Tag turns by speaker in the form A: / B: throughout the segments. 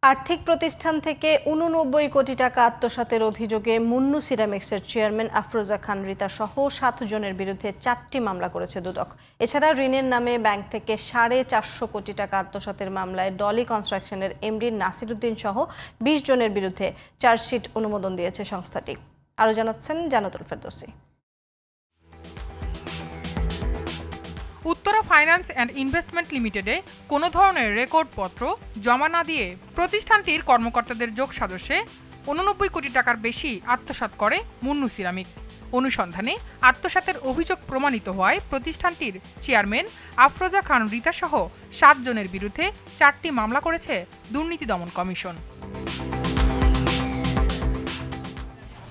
A: আর্থিক প্রতিষ্ঠান থেকে ৮৯ কোটি টাকা আত্মসাতের অভিযোগে মুন্নু সিরামিক্সের চেয়ারম্যান আফরোজা খান রিতা সহ ৭ জনের বিরুদ্ধে ৪টি মামলা করেছে দুদক। এছাড়া ঋণের নামে ব্যাংক থেকে 450 কোটি টাকা আত্মসাতের মামলায় ডলি কনস্ট্রাকশনের এমডি নাসিরুদ্দিন সহ ২০ জনের বিরুদ্ধে চার্জশিট অনুমোদন দিয়েছে সংস্থাটি। আরও জানাচ্ছেন Jannatul Ferdousi.
B: Uttara finance and investment লিমিটেডে কোনো ধরনের রেকর্ডপত্র জমা না দিয়ে প্রতিষ্ঠানটির কর্মকর্তাদের যোগ সাজশে ৮৯ কোটি টাকার বেশি আত্মসাৎ করে মুন্নু সিরামিক। অনুসন্ধানে আত্মসাতের অভিযোগ প্রমাণিত হওয়ায় প্রতিষ্ঠানটির চেয়ারম্যান আফরোজা খান রিতা সহ ৭ জনের বিরুদ্ধে ৪টি মামলা করেছে দুর্নীতি দমন কমিশন।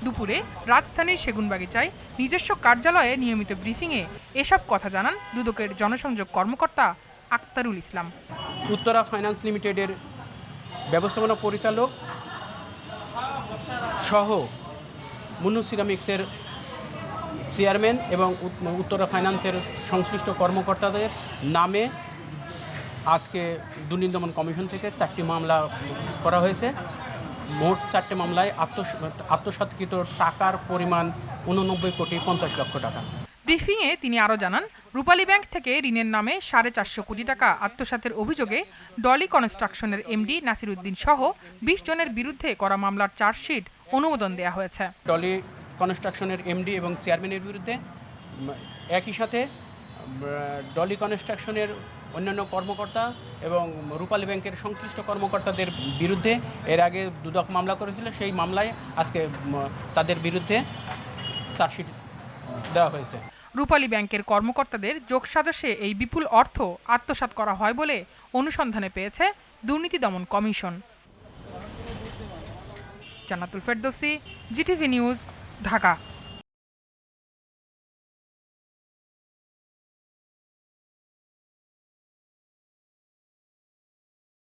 B: দুপুরে রাজধানীর সেগুনবাগিচায় নিজস্ব কার্যালয়ে নিয়মিত ব্রিফিংয়ে এসব কথা জানান দুদকের জনসংযোগ কর্মকর্তা আক্তারুল ইসলাম।
C: উত্তরা ফাইন্যান্স লিমিটেডের ব্যবস্থাপনা পরিচালক সহ মুন্নু সিরামিক্সের চেয়ারম্যান এবং উত্তরা ফাইন্যান্সের সংশ্লিষ্ট কর্মকর্তাদের নামে আজকে দুর্নীতি দমন কমিশন থেকে 4টি মামলা করা হয়েছে। মোট 4টে মামলায় আত্মসাৎকৃত টাকার পরিমাণ 89 কোটি 50 লক্ষ টাকা।
B: ব্রিফিংয়ে তিনি আরও জানান, রূপালী ব্যাংক থেকে ঋণের নামে 450 কোটি টাকা আত্মসাতের অভিযোগে ডলি কনস্ট্রাকশনের এমডি নাসিরুদ্দিন সহ 20 জনের বিরুদ্ধে করা মামলার চার্জশিট অনুমোদন দেওয়া হয়েছে।
C: ডলি কনস্ট্রাকশনের এমডি এবং চেয়ারম্যানের বিরুদ্ধে, একই সাথে ডলি কনস্ট্রাকশনের অন্যান্য কর্মকর্তা এবং রূপালী ব্যাংকের সংশ্লিষ্ট কর্মকর্তাদের বিরুদ্ধে এর আগে দুদক মামলা করেছিল। সেই মামলায় আজকে তাদের বিরুদ্ধে চার্জশিট দেওয়া হয়েছে।
B: রূপালী ব্যাংকের কর্মকর্তাদের যোগসাজশে এই বিপুল অর্থ আত্মসাৎ করা হয় বলে অনুসন্ধানে পেয়েছে দুর্নীতি দমন কমিশন। জান্নাতুল ফেরদৌসী, জিটিভি নিউজ, ঢাকা।